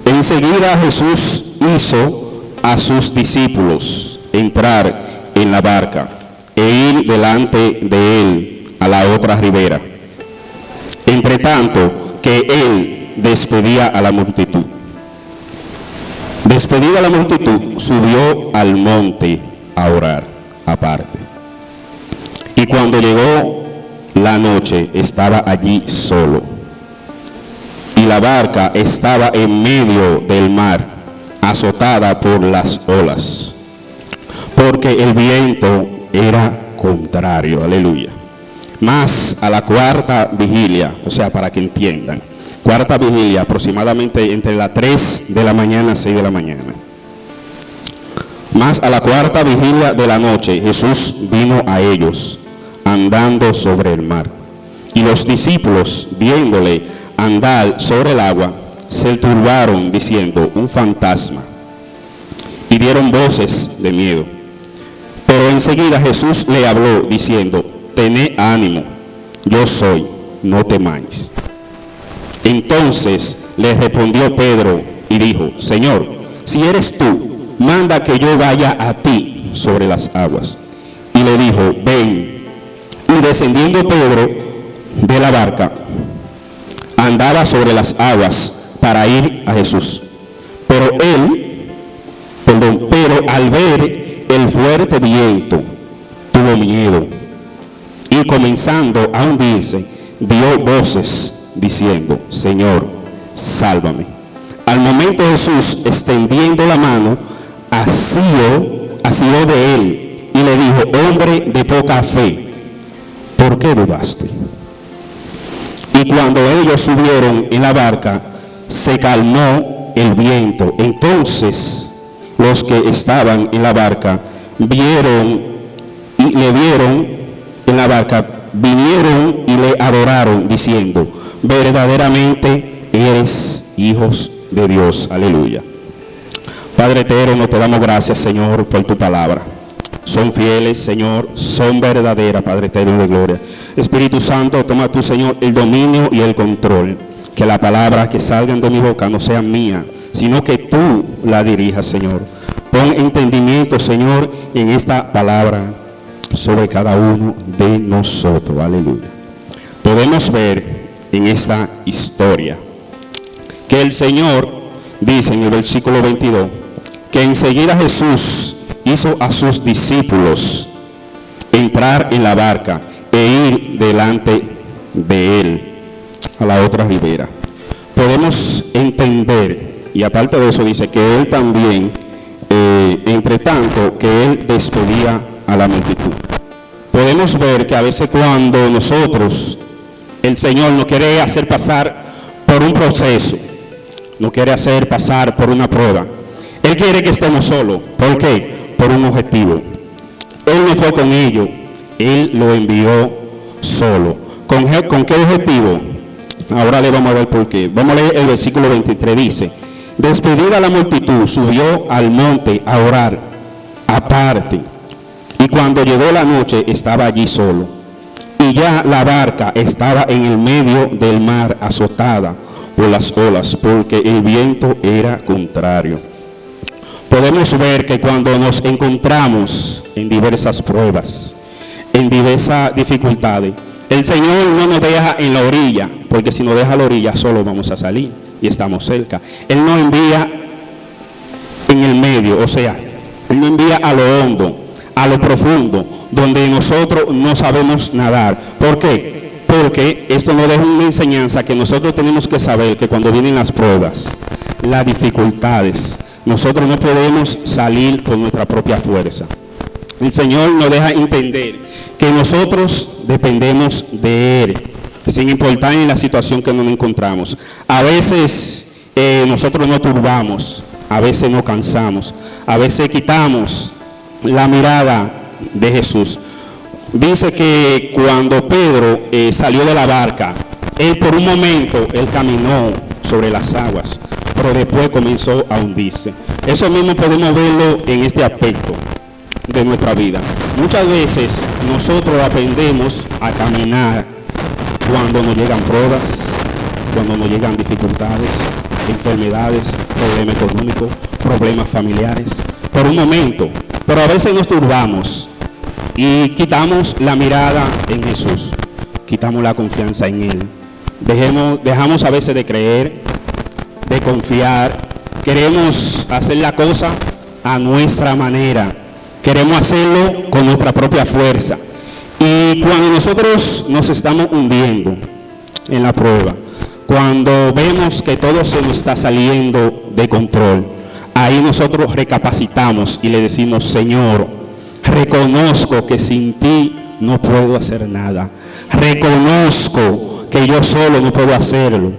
Enseguida Jesús hizo a sus discípulos entrar en la barca e ir delante de él a la otra ribera, entre tanto que él despedía a la multitud. Despedida la multitud, subió al monte a orar aparte. Y cuando llegó la noche, estaba allí solo. Y la barca estaba en medio del mar, azotada por las olas, porque el viento era contrario. Aleluya. Mas a la cuarta vigilia, o sea, para que entiendan, cuarta vigilia, aproximadamente entre las 3 de la mañana y 6 de la mañana. Mas a la cuarta vigilia de la noche, Jesús vino a ellos, andando sobre el mar. Y los discípulos, viéndole andar sobre el agua, se turbaron, diciendo: un fantasma. Y dieron voces de miedo. Pero enseguida Jesús le habló, diciendo: tened ánimo, yo soy, no temáis. Entonces le respondió Pedro y dijo: Señor, si eres tú, manda que yo vaya a ti sobre las aguas. Y le dijo: ven. Y descendiendo Pedro de la barca, andaba sobre las aguas para ir a Jesús. Pero al ver el fuerte viento, tuvo miedo, y comenzando a hundirse, dio voces diciendo: Señor, sálvame. Al momento Jesús, extendiendo la mano, asió de él y le dijo: hombre de poca fe, ¿por qué dudaste? Y cuando ellos subieron en la barca, se calmó el viento. Entonces los que estaban en la barca vieron en la barca, vinieron y le adoraron, diciendo: verdaderamente eres hijos de Dios. Aleluya. Padre eterno, te damos gracias, Señor, por tu palabra. Son fieles, Señor, son verdaderas, Padre eterno de gloria. Espíritu Santo, toma tú, Señor, el dominio y el control. Que la palabra que salgan de mi boca no sea mía, sino que tú la dirijas, Señor. Pon entendimiento, Señor, en esta palabra sobre cada uno de nosotros. Aleluya. Podemos ver en esta historia que el Señor dice en el versículo 22 que enseguida Jesús hizo a sus discípulos entrar en la barca e ir delante de él a la otra ribera. Podemos entender, y aparte de eso dice que él también, entre tanto que él despedía a la multitud. Podemos ver que a veces cuando nosotros, el Señor nos quiere hacer pasar por un proceso, nos quiere hacer pasar por una prueba, Él quiere que estemos solos. ¿Por qué? Por un objetivo. Él no fue con ellos, Él lo envió solo. ¿Con qué objetivo? Ahora le vamos a ver por qué. Vamos a leer el versículo 23, dice: despedida la multitud, subió al monte a orar aparte, y cuando llegó la noche estaba allí solo, y ya la barca estaba en el medio del mar, azotada por las olas, porque el viento era contrario. Podemos ver que cuando nos encontramos en diversas pruebas, en diversas dificultades, el Señor no nos deja en la orilla, porque si nos deja a la orilla solo vamos a salir y estamos cerca. Él nos envía en el medio, o sea, Él nos envía a lo hondo, a lo profundo, donde nosotros no sabemos nadar. ¿Por qué? Porque esto nos deja una enseñanza que nosotros tenemos que saber, que cuando vienen las pruebas, las dificultades, nosotros no podemos salir por nuestra propia fuerza. El Señor nos deja entender que nosotros dependemos de Él, sin importar en la situación que nos encontramos. A veces nosotros nos turbamos, a veces nos cansamos, a veces quitamos la mirada de Jesús. Dice que cuando Pedro salió de la barca, él por un momento, él caminó sobre las aguas, pero después comenzó a hundirse. Eso mismo podemos verlo en este aspecto de nuestra vida. Muchas veces nosotros aprendemos a caminar cuando nos llegan pruebas, cuando nos llegan dificultades, enfermedades, problemas económicos, problemas familiares, por un momento. Pero a veces nos turbamos y quitamos la mirada en Jesús, quitamos la confianza en Él. Dejamos a veces de creer, de confiar. Queremos hacer la cosa a nuestra manera. Queremos hacerlo con nuestra propia fuerza. Y cuando nosotros nos estamos hundiendo en la prueba, cuando vemos que todo se nos está saliendo de control, ahí nosotros recapacitamos y le decimos: Señor, reconozco que sin ti no puedo hacer nada. Reconozco que yo solo no puedo hacerlo,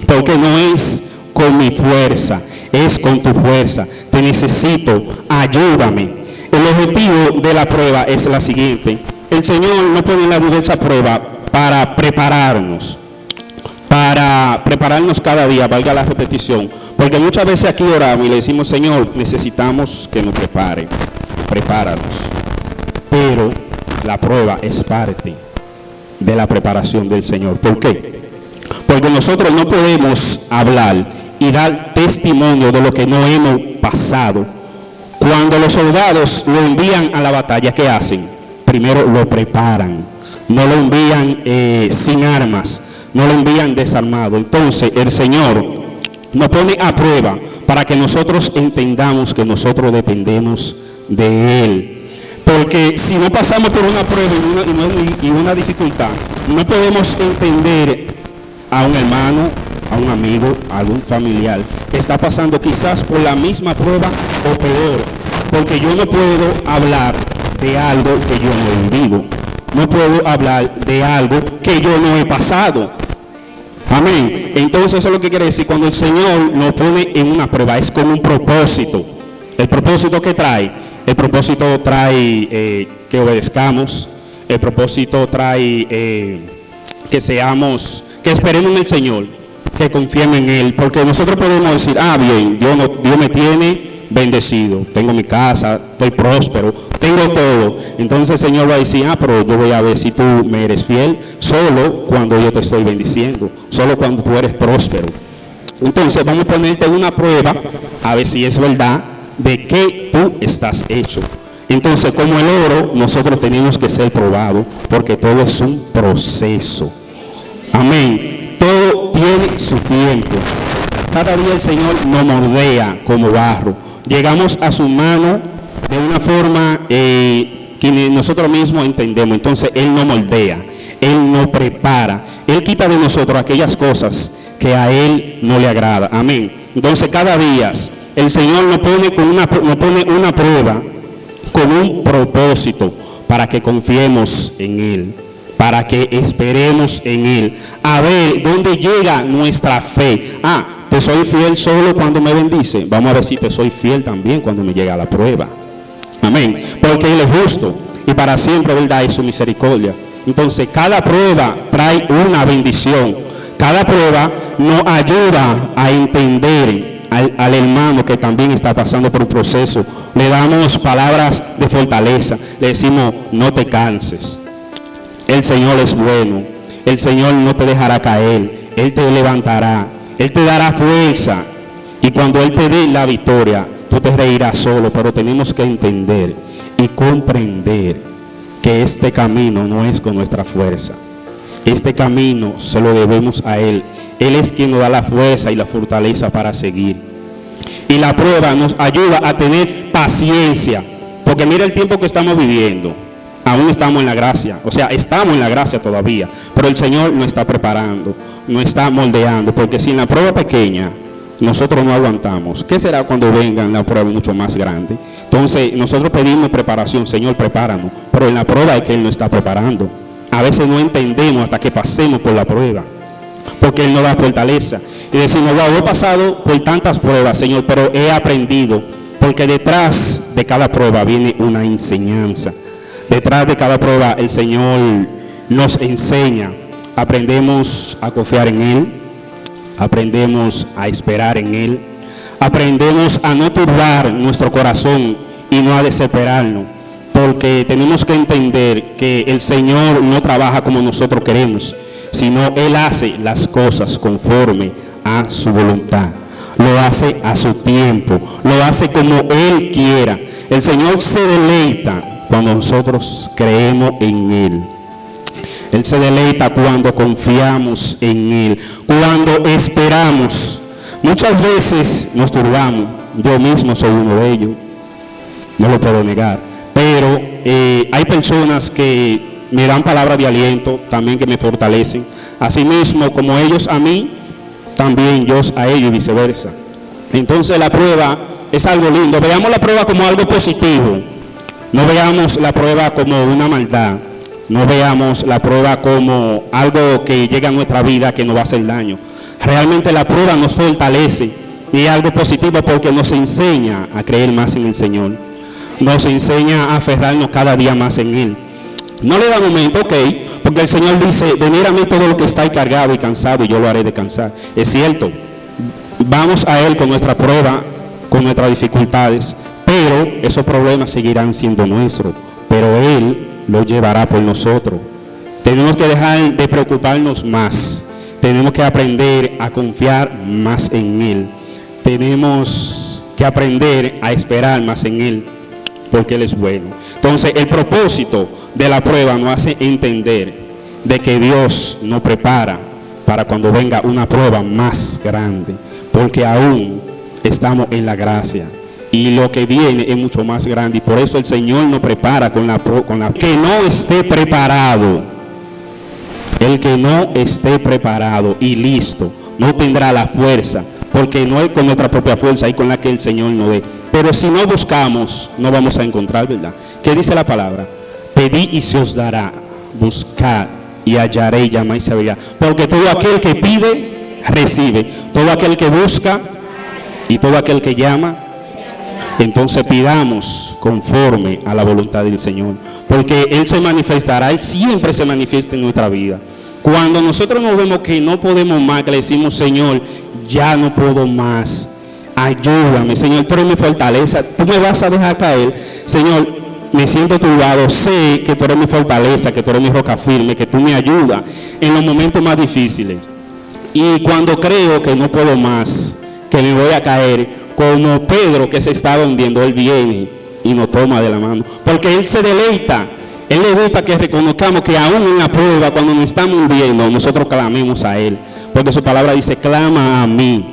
porque no es con mi fuerza, es con tu fuerza. Te necesito, ayúdame. El objetivo de la prueba es la siguiente: el Señor no pone en la diversa prueba para prepararnos cada día, valga la repetición, porque muchas veces aquí oramos y le decimos: Señor, necesitamos que nos prepáranos. Pero la prueba es parte de la preparación del Señor. ¿Por qué? Porque nosotros no podemos hablar y dar testimonio de lo que no hemos pasado. Cuando los soldados lo envían a la batalla, ¿qué hacen? Primero lo preparan, no lo envían sin armas, no lo envían desarmado. Entonces el Señor nos pone a prueba para que nosotros entendamos que nosotros dependemos de Él. Porque si no pasamos por una prueba y una dificultad, no podemos entender a un hermano, a un amigo, a algún familiar que está pasando quizás por la misma prueba o peor. Porque yo no puedo hablar de algo que yo no he vivido. No puedo hablar de algo que yo no he pasado. Amén. Entonces eso es lo que quiere decir. Cuando el Señor nos pone en una prueba, es con un propósito. ¿El propósito qué trae? El propósito trae que obedezcamos. El propósito trae que esperemos en el Señor, que confiemos en Él. Porque nosotros podemos decir: bien, Dios me tiene bendecido, tengo mi casa, estoy próspero, tengo todo. Entonces el Señor va a decir: pero yo voy a ver si tú me eres fiel solo cuando yo te estoy bendiciendo, solo cuando tú eres próspero. Entonces vamos a ponerte una prueba a ver si es verdad de qué tú estás hecho. Entonces, como el oro, nosotros tenemos que ser probados, porque todo es un proceso. Amén. Todo tiene su tiempo. Cada día el Señor nos moldea como barro. Llegamos a su mano de una forma que nosotros mismos entendemos. Entonces Él nos moldea, Él nos prepara, Él quita de nosotros aquellas cosas que a Él no le agrada. Amén. Entonces cada día el Señor nos pone una prueba con un propósito, para que confiemos en Él, para que esperemos en Él, a ver dónde llega nuestra fe. Te soy fiel solo cuando me bendice. Vamos a ver si te soy fiel también cuando me llega la prueba. Amén. Porque Él es justo y para siempre, ¿verdad?, es su misericordia. Entonces cada prueba trae una bendición. Cada prueba nos ayuda a entender al hermano que también está pasando por un proceso. Le damos palabras de fortaleza. Le decimos: no te canses. El Señor es bueno. El Señor no te dejará caer. Él te levantará. Él te dará fuerza. Y cuando Él te dé la victoria, tú te reirás solo. Pero tenemos que entender y comprender que este camino no es con nuestra fuerza. Este camino se lo debemos a Él. Él es quien nos da la fuerza y la fortaleza para seguir. Y la prueba nos ayuda a tener paciencia. Porque mira el tiempo que estamos viviendo. Aún estamos en la gracia. O sea, estamos en la gracia todavía. Pero el Señor nos está preparando, nos está moldeando. Porque si en la prueba pequeña nosotros no aguantamos, ¿qué será cuando vengan la prueba mucho más grande? Entonces nosotros pedimos preparación: Señor, prepáranos. Pero en la prueba es que Él nos está preparando. A veces no entendemos hasta que pasemos por la prueba, porque Él nos da fortaleza. Y decimos: wow, he pasado por tantas pruebas, Señor, pero he aprendido. Porque detrás de cada prueba viene una enseñanza. Detrás de cada prueba el Señor nos enseña. Aprendemos a confiar en Él. Aprendemos a esperar en Él. Aprendemos a no turbar nuestro corazón y no a desesperarnos. Porque tenemos que entender que el Señor no trabaja como nosotros queremos, sino Él hace las cosas conforme a su voluntad. lo hace a su tiempo, lo hace como Él quiera. El Señor se deleita cuando nosotros creemos en Él. Él se deleita cuando confiamos en Él, cuando esperamos. Muchas veces nos turbamos, yo mismo soy uno de ellos, no lo puedo negar, pero hay personas que me dan palabras de aliento, también que me fortalecen, asimismo como ellos a mí, también yo a ellos y viceversa. Entonces la prueba es algo lindo. Veamos la prueba como algo positivo, no veamos la prueba como una maldad, no veamos la prueba como algo que llega a nuestra vida que nos va a hacer daño. Realmente la prueba nos fortalece y es algo positivo porque nos enseña a creer más en el Señor, nos enseña a aferrarnos cada día más en Él. No le da momento, ok, porque el Señor dice, venid a mí todo lo que está cargado y cansado y yo lo haré descansar. Es cierto, vamos a Él con nuestra prueba, con nuestras dificultades, pero esos problemas seguirán siendo nuestros, pero Él lo llevará por nosotros. Tenemos que dejar de preocuparnos más, tenemos que aprender a confiar más en Él, tenemos que aprender a esperar más en Él, porque Él es bueno. Entonces el propósito de la prueba nos hace entender de que Dios nos prepara para cuando venga una prueba más grande, porque aún estamos en la gracia y lo que viene es mucho más grande, y por eso el Señor nos prepara con la que no esté preparado. El que no esté preparado y listo no tendrá la fuerza, porque no es con nuestra propia fuerza y con la que el Señor nos dé. Pero si no buscamos, no vamos a encontrar, ¿verdad? ¿Qué dice la palabra? Pedid y se os dará, buscad y hallaréis, llamad y se abrirá. Porque todo aquel que pide, recibe. Todo aquel que busca y todo aquel que llama. Entonces pidamos conforme a la voluntad del Señor, porque Él se manifestará, Él siempre se manifiesta en nuestra vida. Cuando nosotros nos vemos que no podemos más, que le decimos, Señor, ya no puedo más, ayúdame, Señor, tú eres mi fortaleza, tú me vas a dejar caer, Señor, me siento turbado, sé que tú eres mi fortaleza, que tú eres mi roca firme, que tú me ayudas en los momentos más difíciles. Y cuando creo que no puedo más, que me voy a caer, como Pedro que se estaba hundiendo, Él viene y nos toma de la mano, porque Él se deleita. Él le gusta que reconozcamos que aún en la prueba, cuando nos estamos hundiendo, nosotros clamemos a Él, porque su palabra dice, clama a mí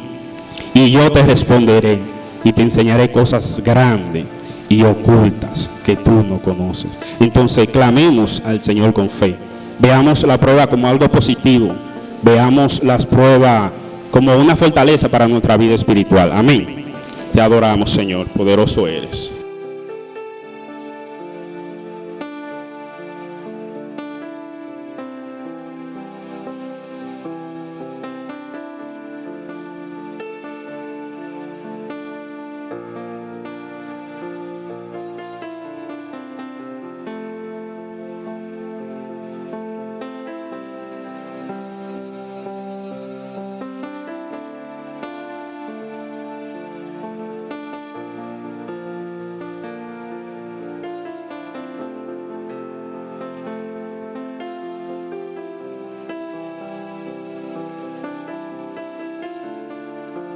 y yo te responderé y te enseñaré cosas grandes y ocultas que tú no conoces. Entonces clamemos al Señor con fe, veamos la prueba como algo positivo, veamos las pruebas como una fortaleza para nuestra vida espiritual. Amén. Te adoramos, Señor, poderoso eres.